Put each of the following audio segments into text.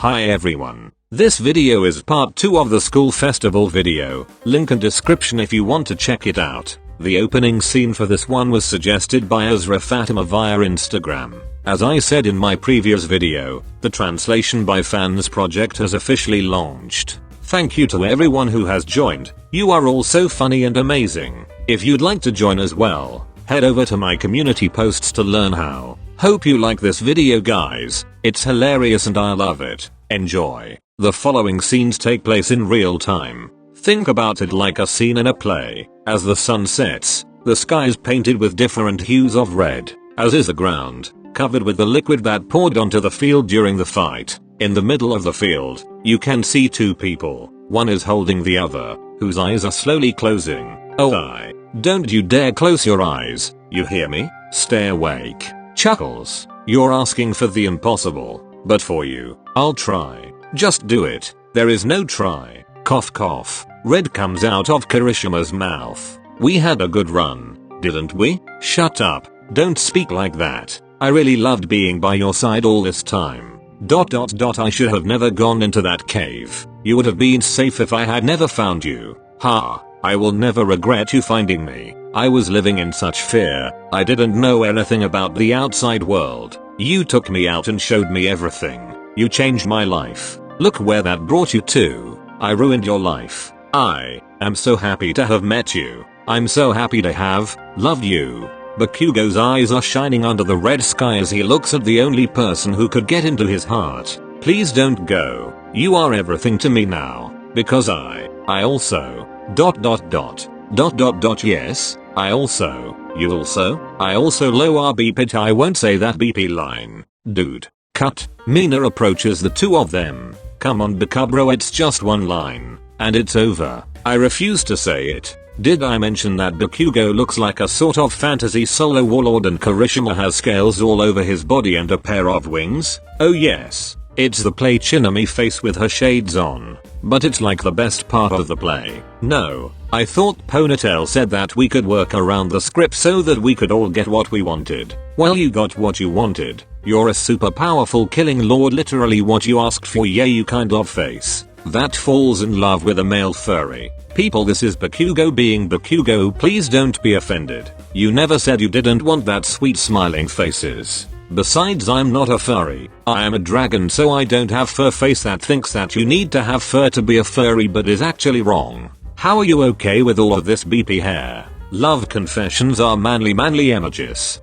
Hi everyone. This video is part 2 of the school festival video, link in description if you want to check it out. The opening scene for this one was suggested by Azra Fatima via Instagram. As I said in my previous video, the Translation by Fans project has officially launched. Thank you to everyone who has joined, you are all so funny and amazing. If you'd like to join as well, head over to my community posts to learn how. Hope you like this video guys, it's hilarious and I love it. Enjoy. The following scenes take place in real time. Think about it like a scene in a play. As the sun sets, the sky is painted with different hues of red, as is the ground, covered with the liquid that poured onto the field during the fight. In the middle of the field, you can see two people. One is holding the other, whose eyes are slowly closing. Oh, don't you dare close your eyes, you hear me? Stay awake. Chuckles. You're asking for the impossible, but for you, I'll try. Just do it. There is no try. Cough cough. Red comes out of Kirishima's mouth. We had a good run, didn't we? Shut up. Don't speak like that. I really loved being by your side all this time. I should have never gone into that cave. You would have been safe if I had never found you. Ha. I will never regret you finding me. I was living in such fear. I didn't know anything about the outside world. You took me out and showed me everything. You changed my life. Look where that brought you to. I ruined your life. I am so happy to have met you. I'm so happy to have loved you. Bakugo's eyes are shining under the red sky as he looks at the only person who could get into his heart. Please don't go. You are everything to me now. Because I also yes, I also, you also, I also low beep it. I won't say that beepy line. Dude. Cut. Mina approaches the two of them. Come on Bakubro, it's just one line. And it's over. I refuse to say it. Did I mention that Bakugo looks like a sort of fantasy solo warlord and Kirishima has scales all over his body and a pair of wings? Oh yes. It's the play Chinami face with her shades on. But it's like the best part of the play. No, I thought Ponytail said that we could work around the script so that we could all get what we wanted. Well, you got what you wanted. You're a super powerful killing lord, literally what you asked for. Yeah, you kind of face that falls in love with a male furry. People, this is Bakugo being Bakugo, please don't be offended. You never said you didn't want that sweet smiling faces. Besides, I'm not a furry. I am a dragon, so I don't have fur face that thinks that you need to have fur to be a furry but is actually wrong. How are you okay with all of this beepy hair? Love confessions are manly images.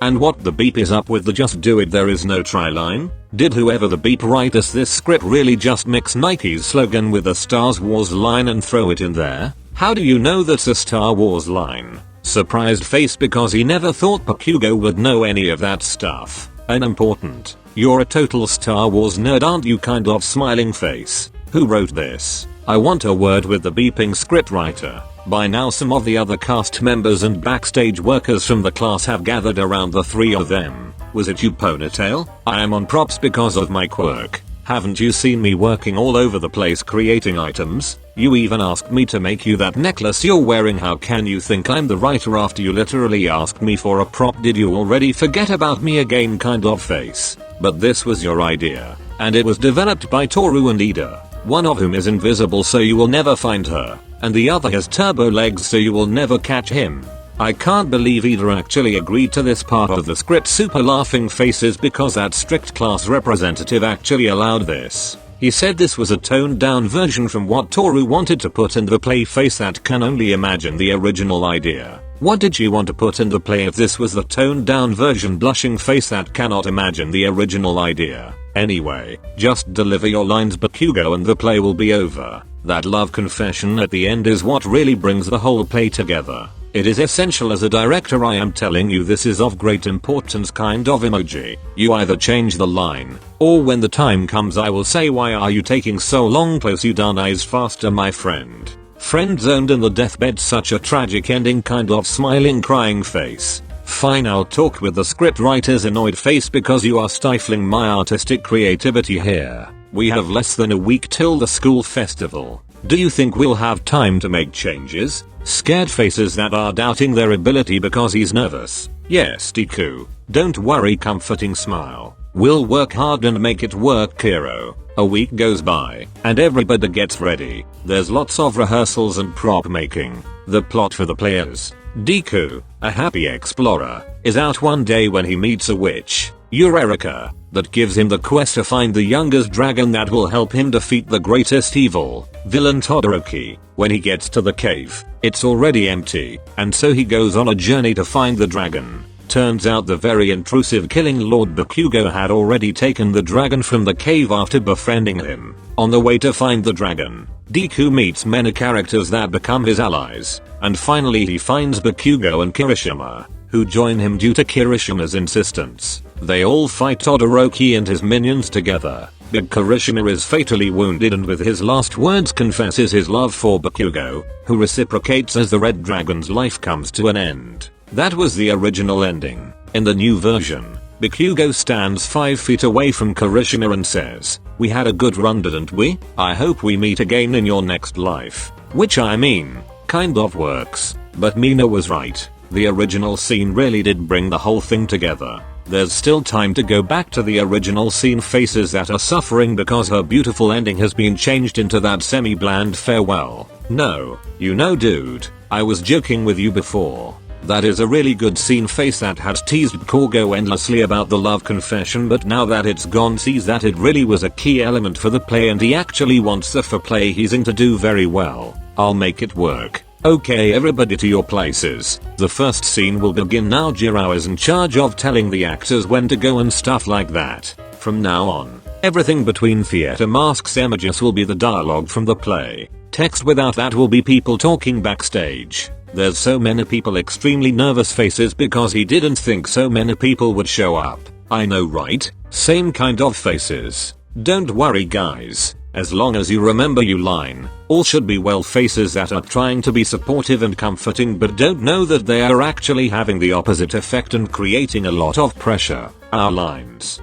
And what the beep is up with the just do it there is no try line? Did whoever the beep write us this script really just mix Nike's slogan with the Star Wars line and throw it in there? How do you know that's a Star Wars line? Surprised face because he never thought Bakugo would know any of that stuff. Unimportant. You're a total Star Wars nerd, aren't you? Kind of smiling face. Who wrote this? I want a word with the beeping scriptwriter. By now some of the other cast members and backstage workers from the class have gathered around the three of them. Was it you, Ponytail? I am on props because of my quirk. Haven't you seen me working all over the place creating items? You even asked me to make you that necklace you're wearing. How can you think I'm the writer after you literally asked me for a prop? Did you already forget about me again? Kind of face. But this was your idea. And it was developed by Toru and Ida. One of whom is invisible so you will never find her. And the other has turbo legs so you will never catch him. I can't believe Ida actually agreed to this part of the script. Super laughing faces because that strict class representative actually allowed this. He said this was a toned down version from what Toru wanted to put in the play. Face that can only imagine the original idea. What did you want to put in the play if this was the toned down version? Blushing face that cannot imagine the original idea. Anyway, just deliver your lines Bakugo and the play will be over. That love confession at the end is what really brings the whole play together. It is essential as a director. I am telling you, this is of great importance kind of emoji. You either change the line, or when the time comes I will say why are you taking so long? Close you down eyes faster my friend. Friend zoned in the deathbed, such a tragic ending. Kind of smiling crying face. Fine, I'll talk with the script writer's annoyed face because you are stifling my artistic creativity here. We have less than a week till the school festival. Do you think we'll have time to make changes? Scared faces that are doubting their ability because he's nervous. Yes, Deku. Don't worry, comforting smile. We'll work hard and make it work, Kiro. A week goes by, and everybody gets ready. There's lots of rehearsals and prop making. The plot for the players. Deku, a happy explorer, is out one day when he meets a witch, Eureka, that gives him the quest to find the youngest dragon that will help him defeat the greatest evil, villain Todoroki. When he gets to the cave, it's already empty, and so he goes on a journey to find the dragon. Turns out the very intrusive killing Lord Bakugo had already taken the dragon from the cave after befriending him. On the way to find the dragon, Deku meets many characters that become his allies, and finally he finds Bakugo and Kirishima, who join him due to Kirishima's insistence. They all fight Todoroki and his minions together. Big Kirishima is fatally wounded and with his last words confesses his love for Bakugo, who reciprocates as the Red Dragon's life comes to an end. That was the original ending. In the new version, Bakugo stands 5 feet away from Kirishima and says, "We had a good run, didn't we? I hope we meet again in your next life." Which I mean, kind of works. But Mina was right. The original scene really did bring the whole thing together. There's still time to go back to the original scene faces that are suffering because her beautiful ending has been changed into that semi-bland farewell. No, you know dude, I was joking with you before. That is a really good scene face that has teased Kogo endlessly about the love confession, but now that it's gone sees that it really was a key element for the play and he actually wants the play he's in to do very well. I'll make it work. Okay everybody to your places. The first scene will begin now. Jirao is in charge of telling the actors when to go and stuff like that. From now on, everything between theater masks images will be the dialogue from the play. Text without that will be people talking backstage. There's so many people extremely nervous faces because he didn't think so many people would show up. I know right? Same kind of faces. Don't worry guys. As long as you remember your line, all should be well faces that are trying to be supportive and comforting but don't know that they are actually having the opposite effect and creating a lot of pressure. Our lines.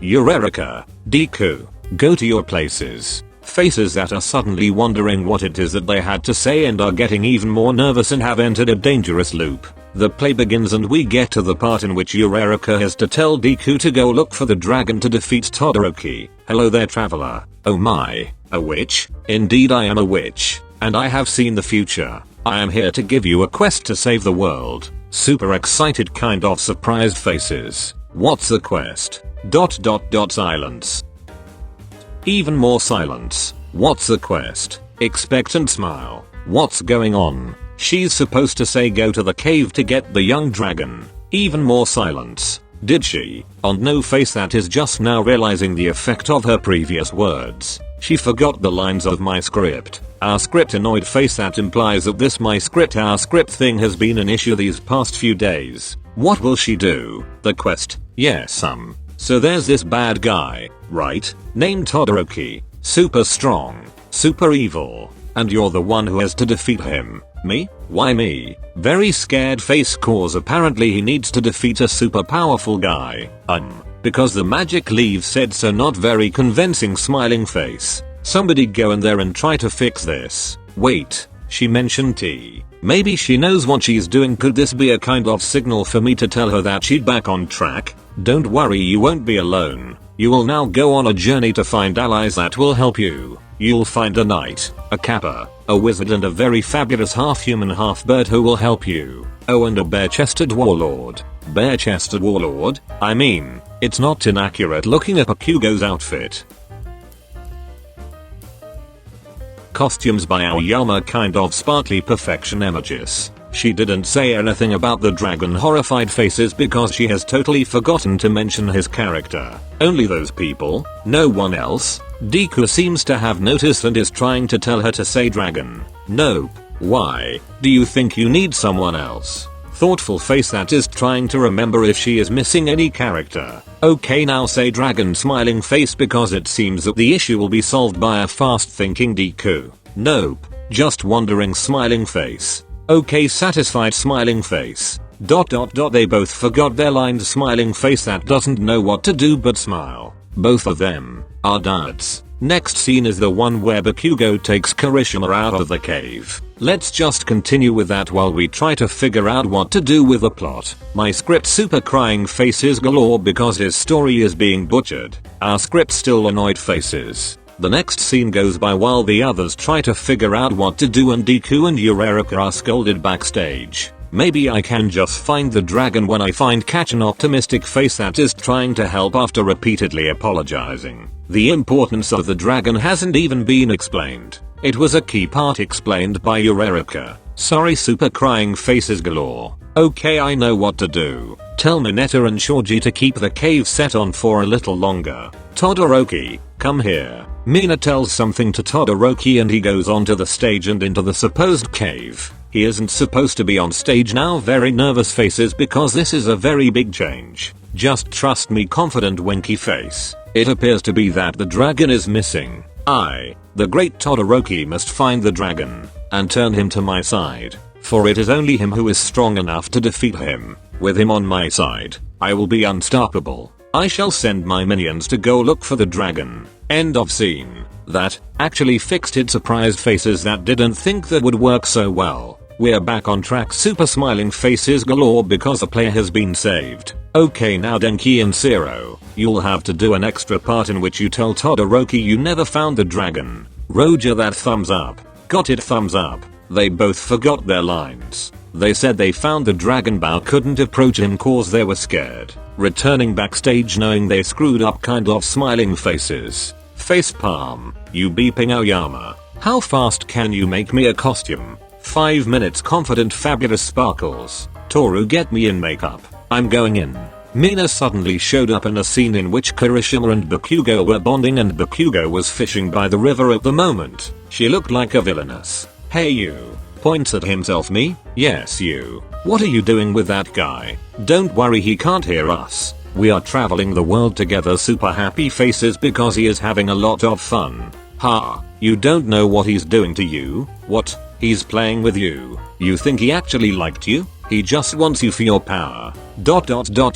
Eureka, Deku, go to your places. Faces that are suddenly wondering what it is that they had to say and are getting even more nervous and have entered a dangerous loop. The play begins and we get to the part in which Eureka has to tell Deku to go look for the dragon to defeat Todoroki. Hello there traveler. Oh my, a witch? Indeed I am a witch, and I have seen the future. I am here to give you a quest to save the world. Super excited kind of surprised faces. What's the quest? ... Silence. Even more silence. What's the quest? Expectant smile. What's going on? She's supposed to say go to the cave to get the young dragon. Even more silence. Did she? On no face that is just now realizing the effect of her previous words. She forgot the lines of my script. Our script annoyed face that implies that this my script our script thing has been an issue these past few days. What will she do? The quest? Yes So there's this bad guy, right? Named Todoroki. Super strong. Super evil. And you're the one who has to defeat him. Me? Why me? Very scared face cause apparently he needs to defeat a super powerful guy. Because the magic leaf said so. Not very convincing smiling face. Somebody go in there and try to fix this. Wait, she mentioned tea. Maybe she knows what she's doing. Could this be a kind of signal for me to tell her that she's back on track? Don't worry, you won't be alone. You will now go on a journey to find allies that will help you. You'll find a knight, a kappa, a wizard and a very fabulous half-human half-bird who will help you. Oh, and a bare-chested warlord. Bare-chested warlord? I mean, it's not inaccurate looking at Bakugo's outfit. Costumes by Aoyama kind of sparkly perfection images. She didn't say anything about the dragon horrified faces because she has totally forgotten to mention his character. Only those people, no one else. Deku seems to have noticed and is trying to tell her to say dragon. Nope. Why? Do you think you need someone else? Thoughtful face that is trying to remember if she is missing any character. Okay now say dragon smiling face because it seems that the issue will be solved by a fast thinking Deku. Nope. Just wondering smiling face. Okay satisfied smiling face. ... They both forgot their lines smiling face that doesn't know what to do but smile. Both of them are duds. Next scene is the one where Bakugo takes Kirishima out of the cave. Let's just continue with that while we try to figure out what to do with the plot. My script super crying faces galore because his story is being butchered. Our script still annoyed faces. The next scene goes by while the others try to figure out what to do and Deku and Eureka are scolded backstage. Maybe I can just find the dragon when I find catch an optimistic face that is trying to help after repeatedly apologizing. The importance of the dragon hasn't even been explained. It was a key part explained by Eureka. Sorry super crying faces galore. Okay, I know what to do. Tell Mineta and Shoji to keep the cave set on for a little longer. Todoroki, come here. Mina tells something to Todoroki and he goes onto the stage and into the supposed cave. He isn't supposed to be on stage now. Very nervous faces because this is a very big change. Just trust me confident winky face. It appears to be that the dragon is missing. I, the great Todoroki, must find the dragon and turn him to my side. For it is only him who is strong enough to defeat him. With him on my side, I will be unstoppable. I shall send my minions to go look for the dragon. End of scene. That actually fixed it. Surprised faces that didn't think that would work so well. We're back on track. Super smiling faces galore because a player has been saved. Okay, now Denki and Zero, you'll have to do an extra part in which you tell Todoroki you never found the dragon. Roger that. Thumbs up. Got it. Thumbs up. They both forgot their lines. They said they found the dragon but couldn't approach him cause they were scared. Returning backstage knowing they screwed up. Kind of smiling faces. Facepalm. You beeping Aoyama. How fast can you make me a costume? 5 minutes. Confident fabulous sparkles. Toru, get me in makeup. I'm going in. Mina suddenly showed up in a scene in which Kirishima and Bakugo were bonding and Bakugo was fishing by the river at the moment. She looked like a villainess. Hey you. Points at himself. Me? Yes you. What are you doing with that guy? Don't worry, he can't hear us. We are traveling the world together. Super happy faces because he is having a lot of fun. Ha, you don't know what he's doing to you? What? He's playing with you. You think he actually liked you? He just wants you for your power. ...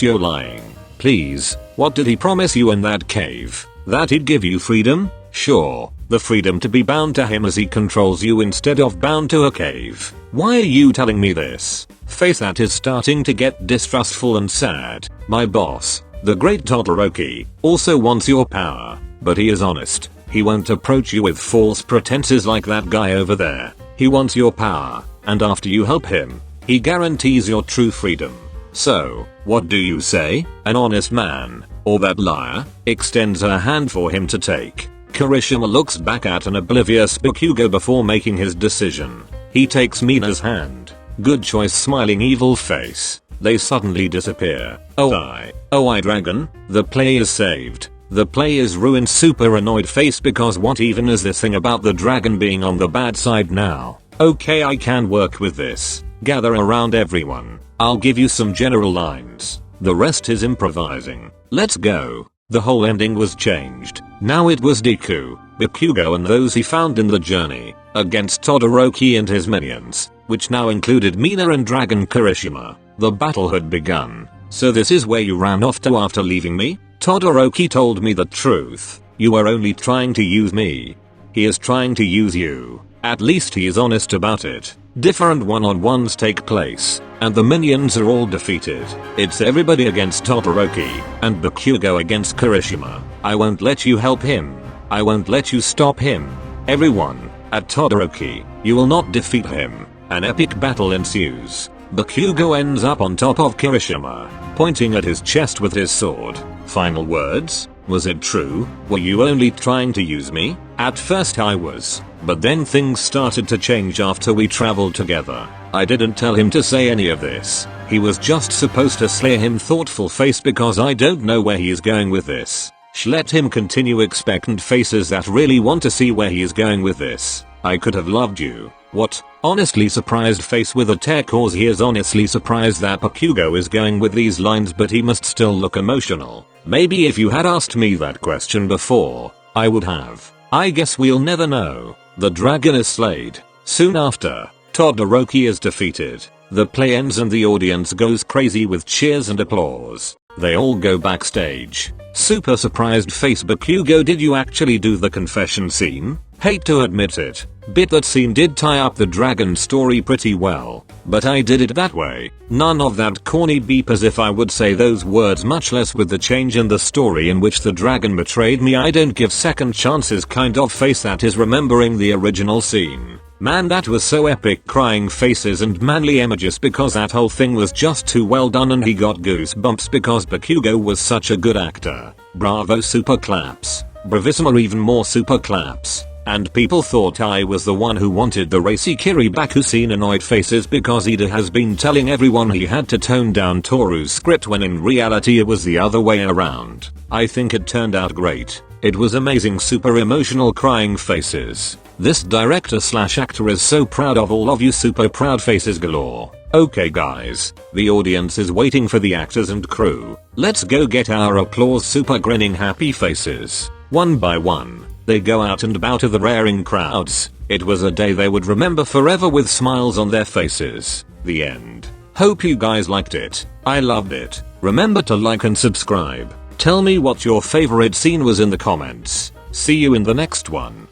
You're lying. Please, what did he promise you in that cave? That he'd give you freedom? Sure, the freedom to be bound to him as he controls you instead of bound to a cave. Why are you telling me this? Face that is starting to get distrustful and sad. My boss, the great Todoroki, also wants your power, but he is honest. He won't approach you with false pretenses like that guy over there. He wants your power, and after you help him, he guarantees your true freedom. So, what do you say? An honest man, or that liar? Extends her hand for him to take. Kirishima looks back at an oblivious Bakugo before making his decision. He takes Mina's hand. Good choice. Smiling evil face. They suddenly disappear. Oh I dragon, the play is saved. The play is ruined. Super annoyed face because what even is this thing about the dragon being on the bad side now? Okay, I can work with this. Gather around everyone. I'll give you some general lines. The rest is improvising. Let's go. The whole ending was changed. Now it was Deku, Bakugo and those he found in the journey, against Todoroki and his minions, which now included Mina and Dragon Kirishima. The battle had begun. So this is where you ran off to after leaving me? Todoroki told me the truth. You were only trying to use me. He is trying to use you. At least he is honest about it. Different one-on-ones take place, and the minions are all defeated. It's everybody against Todoroki, and Bakugo against Kirishima. I won't let you help him. I won't let you stop him. Everyone, at Todoroki, you will not defeat him. An epic battle ensues. Bakugo ends up on top of Kirishima, pointing at his chest with his sword. Final words? Was it true? Were you only trying to use me? At first I was, but then things started to change after we traveled together. I didn't tell him to say any of this. He was just supposed to slay him. Thoughtful face because I don't know where he is going with this. Let him continue. Expectant faces that really want to see where he is going with this. I could have loved you. What? Honestly surprised face with a tear cause he is honestly surprised that Bakugo is going with these lines, but he must still look emotional. Maybe if you had asked me that question before, I would have. I guess we'll never know. The dragon is slayed. Soon after, Todoroki is defeated. The play ends and the audience goes crazy with cheers and applause. They all go backstage. Super surprised face. Bakugo, did you actually do the confession scene? Hate to admit it, but that scene did tie up the dragon story pretty well. But I did it that way. None of that corny beep as if I would say those words, much less with the change in the story in which the dragon betrayed me. I don't give second chances kind of face. That is remembering the original scene. Man, that was so epic. Crying faces and manly images because that whole thing was just too well done, and he got goosebumps because Bakugo was such a good actor. Bravo, super claps. Bravissima, even more super claps. And people thought I was the one who wanted the racy Kiribaku scene. Annoyed faces because Ida has been telling everyone he had to tone down Toru's script when in reality it was the other way around. I think it turned out great. It was amazing. Super emotional crying faces. This director slash actor is so proud of all of you. Super proud faces galore. Okay guys, the audience is waiting for the actors and crew. Let's go get our applause. Super grinning happy faces. One by one, they go out and bow to the raring crowds. It was a day they would remember forever with smiles on their faces. The end. Hope you guys liked it. I loved it. Remember to like and subscribe. Tell me what your favorite scene was in the comments. See you in the next one.